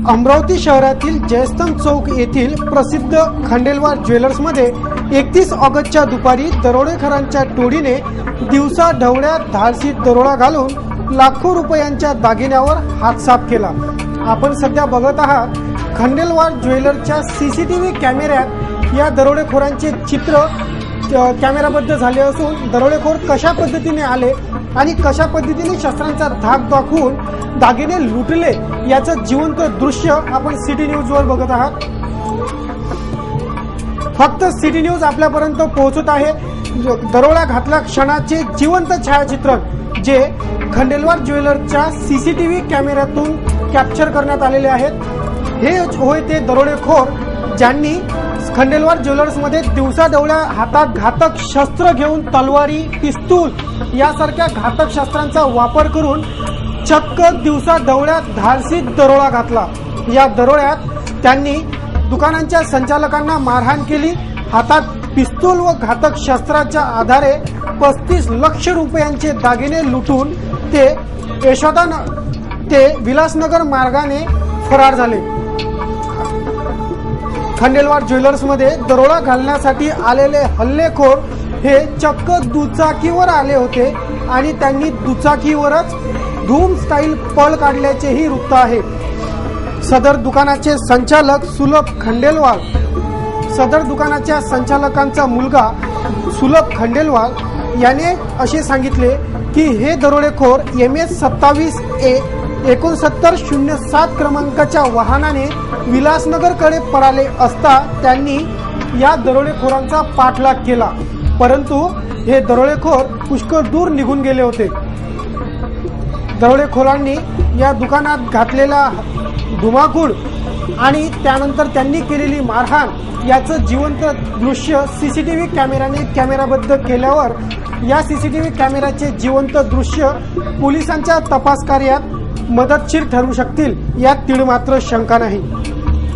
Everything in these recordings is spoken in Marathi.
अमरावती शहरातील जयस्तंभ चौक येथील प्रसिद्ध खंडेलवाल ज्वेलर्समध्ये 31 ऑगस्टच्या दुपारी दरोडेखोरांच्या टोळीने दिवसा ढवळ्यात धाडसी दरोडा घालून लाखो रुपयांच्या दागिन्यावर हातसाप केला। आपण सध्या बघत आहात खंडेलवाल ज्वेलर्सच्या सीसीटीव्ही कॅमेऱ्यात या दरोडेखोरांचे चित्र कॅमेराबद्ध झाले असून दरोडेखोर कशा पद्धतीने आले आणि कशा पद्धतीने शस्त्रांचा धाक दाखवून दागिने लुटले याचं जिवंत दृश्य आपण सिटी न्यूज वर बघत आहात। फक्त सिटी न्यूज आपल्यापर्यंत पोहोचत आहे दरोडा घातला क्षणाचे जिवंत छायाचित्रण जे खंडेलवाल ज्वेलर्सच्या सीसीटीव्ही कॅमेऱ्यातून कॅप्चर करण्यात आलेले आहेत। हे होय ते दरोडेखोर ज्यांनी खंडेलवाल ज्वेलर्स मध्ये दिवसाढवळ्या हातात घातक शस्त्र घेऊन तलवारी, पिस्तूल यासारख्या घातक शस्त्रांचा वापर करून चक्क दिवसाढवळ्यात धाडसी दरोडा घातला। या दरोड्यात त्यांनी दुकानांच्या संचालकांना मारहाण केली। हातात पिस्तूल व घातक शस्त्राच्या आधारे 35 लाख रुपयांचे दागिने लुटून ते विलासनगर मार्गाने फरार झाले। खंडेलवाल ज्वेलर्स मध्ये दरोडा घालण्यासाठी आलेले हल्लेखोर हे चक्क दुचाकीवर आले होते आणि त्यांनी दुचाकीवरच धूम स्टाईल पळ काढल्याचेही वृत्त आहे। सदर दुकानाचे संचालक सुलभ खंडेलवाल, सदर दुकानाच्या संचालकांचा मुलगा सुलभ खंडेलवाल याने असे सांगितले की हे दरोडेखोर MS 27A 6907 क्रमांकाच्या वाहनाने विलासनगरकडे पळाले असता त्यांनी या दरोडेखोरांचा पाठलाग केला, परंतु हे दरोडेखोर पुष्कळ दूर निघून गेले होते। दरोडेखोरांनी या दुकानात घातलेला धुमाकूळ आणि त्यानंतर त्यांनी केलेली मारहाण याचं जिवंत दृश्य सीसीटीव्ही कॅमेऱ्याने कॅमेराबद्ध केल्यावर या सीसीटीव्ही कॅमेऱ्याचे जिवंत दृश्य पोलिसांच्या तपास कार्यात मदतशीर ठरू शकतील यात तीळ मात्र शंका नाही।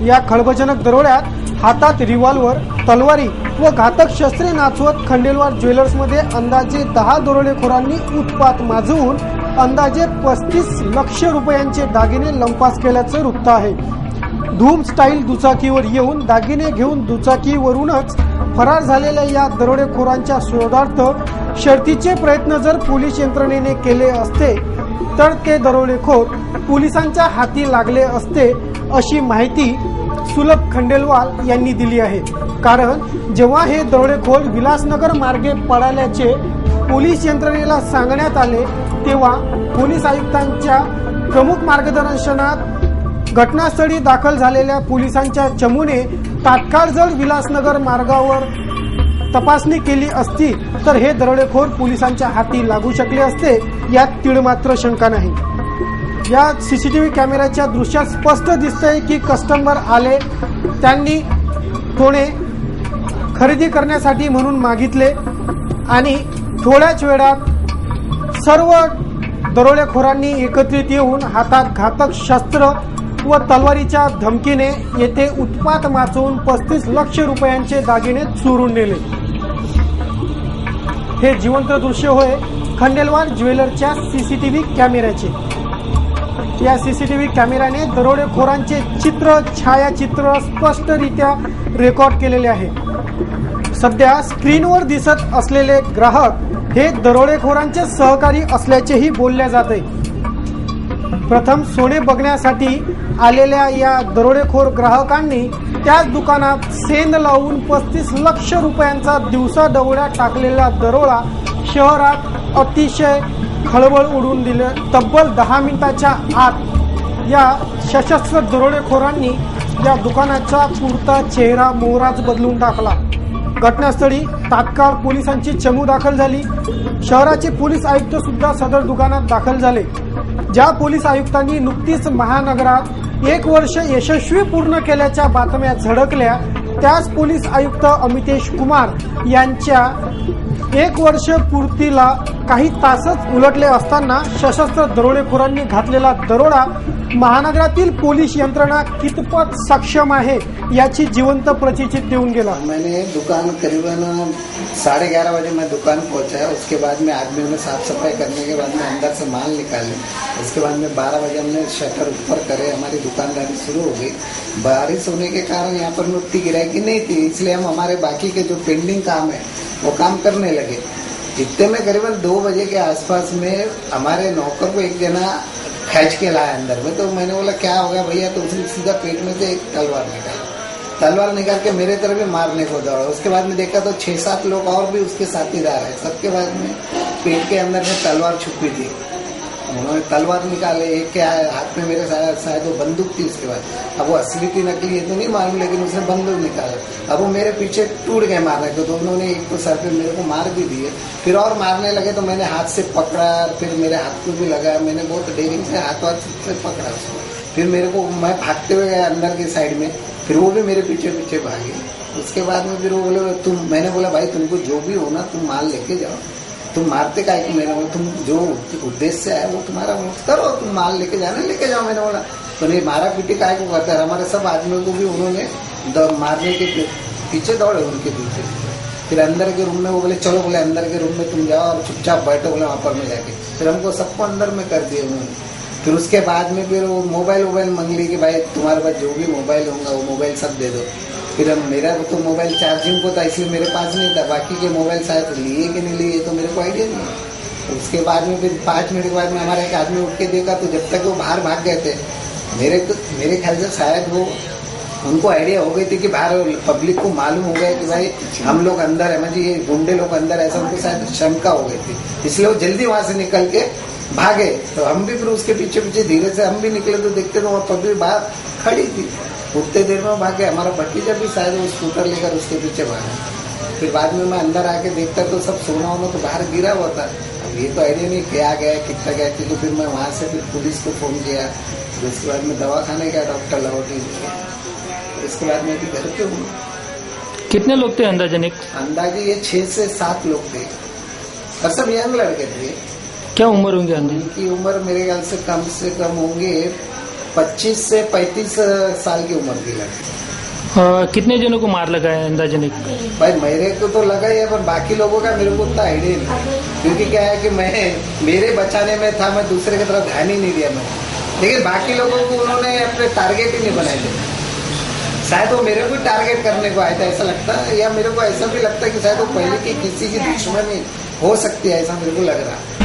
या खळबळजनक दरोड्यात हातात रिव्हॉल्वर, तलवारी व घातक शस्त्रे नाचवत खंडेलवाल ज्वेलर्स मध्ये अंदाजे 10 दरोडेखोरांनी उत्पात माजवून अंदाजे 35 लाख रुपयांचे दागिने लंपास केल्याचं वृत्त आहे। धूम स्टाईल दुचाकीवर येऊन दागिने घेऊन दुचाकीवरूनच फरार झालेल्या या दरोडेखोरांच्या शोधार्थ शर्थीचे प्रयत्न जर पोलीस यंत्रणेने केले असते तर ते दरोडेखोर पोलिसांच्या हाती लागले असते अशी माहिती सुलभ खंडेलवाल यांनी दिली आहे। कारण जेव्हा हे दरोडेखोर विलासनगर मार्गे पळाल्याचे पोलीस यंत्रणेला सांगण्यात आले तेव्हा पोलीस आयुक्तांच्या प्रमुख मार्गदर्शनात घटनास्थळी दाखल झालेल्या पोलिसांच्या चमूने तात्काळ जर विलासनगर मार्गावर तपासणी केली असती तर हे दरोडेखोर पोलिसांच्या हाती लागू शकले असते यात तीळ मात्र शंका नाही। या सीसीटीव्ही कॅमेऱ्याच्या दृश्यात स्पष्ट दिसतंय की कस्टमर आले, त्यांनी थोडे खरेदी करण्यासाठी म्हणून मागितले आणि थोड्याच वेळात सर्व दरोडेखोरांनी एकत्रित येऊन हातात घातक शस्त्र व तलवारीच्या धमकीने येथे उत्पात माचवून 35 लाख रुपयांचे दागिने चोरून नेले। हे जिवंत दृश्य होय खंडेलवाल ज्वेलर्सच्या सीसीटीव्ही कॅमेऱ्याचे। या सीसीटीव्ही कॅमेऱ्याने दरोडेखोरांचे छायाचित्र स्पष्टरित्या रेकॉर्ड केलेले आहे। सध्या स्क्रीनवर दिसत असलेले ग्राहक हे दरोडेखोरांचे सहकारी असल्याचेही बोलले जाते। प्रथम सोने बघण्यासाठी आलेल्या या दरोडेखोर ग्राहकांनी त्याच दुकानात सेंध लावून 35 लाख रुपयांचा दिवसाढवळ्या टाकलेला दरोडा शहरात अतिशय खळबळ उडवून दिले। तब्बल 10 मिनिटाच्या आत या सशस्त्र दरोडेखोरांनी या दुकानाचा पुरता चेहरा मोहराच बदलून टाकला। घटनास्थळी तात्काळ पोलिसांची चमू दाखल झाली। शहराचे पोलीस आयुक्त सुद्धा सदर दुकानात दाखल झाले। ज्या पोलीस आयुक्तांनी नुकतीच महानगरात 1 वर्ष यशस्वी पूर्ण केल्याच्या बातम्या झळकल्या त्याच पोलीस आयुक्त अमितेश कुमार यांच्या 1 वर्ष पूर्तीला काही तासच उलटले असताना सशस्त्र दरोडेखोरांनी घातलेला दरोडा महानगरातील पोलीस यंत्रणा कितपत सक्षम आहे याची जिवंत प्रचितीत देऊन गेला। मैंने दुकान करीबन 11:30 बजे मैं दुकान पहुंचा। उसके बाद में आदमी में साफ सफाई करने के बाद में अंदर से माल निकाले। उसके बाद में 12 बजे हमने शटर ऊपर करे, हमारी दुकानदारी शुरू हो गई। बारिश होने के कारण यहाँ पर उतनी गिराकी नहीं थी, इसलिए हम हमारे बाकी के जो पेंडिंग काम है वो काम करने लगे। इतने में करीबन 2 बजे के आसपास में हमारे नौकर को एक जना खींच के लाया अंदर में। तो मैंने बोला क्या हो गया भैया, तो उसने सीधा पेट में से एक तलवार निकाल के मेरे तरफ भी मारने को दौड़ा। उसके बाद में देखा तो 6-7 लोग और भी उसके साथीदार है, सबके बाद में पेट के अंदर में तलवार छुपी थी। उन्होंने तलवार निकाले, एक के हाथ में मेरे शायद वो बंदूक थी। उसके बाद अब वो असली थी नकली ये तो नहीं मालूम, लेकिन उसने बंदूक निकाला। अब वो मेरे पीछे टूट गए मारने को, तो उन्होंने एक तो सर पे मेरे को मार भी दिए, फिर और मारने लगे। तो मैंने हाथ से पकड़ा, फिर मेरे हाथ को भी लगा, मैंने बहुत डेरिंग से हाथ से पकड़ा उसको। फिर मेरे को मैं भागते हुए गया अंदर की साइड में, फिर वो भी मेरे पीछे पीछे भागे। उसके बाद में फिर वो बोले मैंने बोला भाई तुमको जो भी हो ना तुम माल लेके जाओ, तुम मारते काहे को? मैंने बोला तुम जो उद्देश्य है वो तुम्हारा करो, तुम माल लेके जाना लेके जाओ। मैंने बोला तो नहीं मारा पीटी काहे को करता है। हमारे सब आदमियों को भी उन्होंने मारने के पीछे दौड़े, उनके पीछे। फिर अंदर के रूम में वो बोले चलो, बोले अंदर के रूम में तुम जाओ और चुपचाप बैठो, बोले वहाँ पर में जाके। फिर हमको सबको अंदर में कर दिए उन्होंने। फिर उसके बाद में फिर वो मोबाइल मांग ली कि भाई तुम्हारे पास जो भी मोबाइल होगा वो मोबाइल सब दे दो। फिर हम मेरा तो मोबाइल चार्जिंग को था इसलिए मेरे पास नहीं था, बाकी के मोबाइल शायद लिए कि नहीं लिए तो मेरे को आइडिया नहीं है। उसके बाद में फिर 5 मिनट के बाद में हमारा एक आदमी उठ के देखा, तो जब तक वो बाहर भाग गए थे मेरे ख्याल से शायद वो उनको आइडिया हो गई थी कि बाहर पब्लिक को मालूम हो गया कि भाई हम लोग अंदर है, मतलब ये गुंडे लोग अंदर, ऐसा उनको शायद शंका हो गई थी, इसलिए वो जल्दी वहां से निकल के भागे। तो हम भी फिर उसके पीछे पीछे धीरे से हम भी निकले, तो देखते तो वहाँ पब्लिक बाहर खड़ी थी। उतने देर में भागे, हमारा भतीजा भी शायद वो स्कूटर लेकर उसके पीछे भागा। फिर बाद में मैं अंदर आके देखता तो सब सोना वोना तो बाहर गिरा हुआ था। अब ये तो आइडिया नहीं क्या गया कितना गया थी। तो फिर मैं वहाँ से फिर पुलिस को फोन किया, फिर उसके बाद में दवाखाने गया, डॉक्टर लहोटी। उसके बाद मैं भी घर पे हूँ। कितने लोग थे अंदाजन? अंदाजे ये 6 से 7 लोग थे और सब यंग लड़के थे। क्या उम्र होंगे अंदाज? उनकी उम्र मेरे ख्याल से कम होंगे 25 से 35 साल की उम्र की लड़की। कितने जनों को मार लगा है अंदाजन? भाई मेरे को तो लगा ही है, पर बाकी लोगों का मेरे को उतना आइडिया नहीं, क्योंकि क्या है कि मैं मेरे बचाने में था, मैं दूसरे की तरफ ध्यान ही नहीं दिया मैं। लेकिन बाकी लोगों को उन्होंने अपने टारगेट ही नहीं बनाए थे। शायद वो मेरे को टारगेट करने को आया था ऐसा लगता है, या मेरे को ऐसा भी लगता है कि शायद वो पहले की किसी की दुश्मनी हो सकती है, ऐसा मेरे को लग रहा है।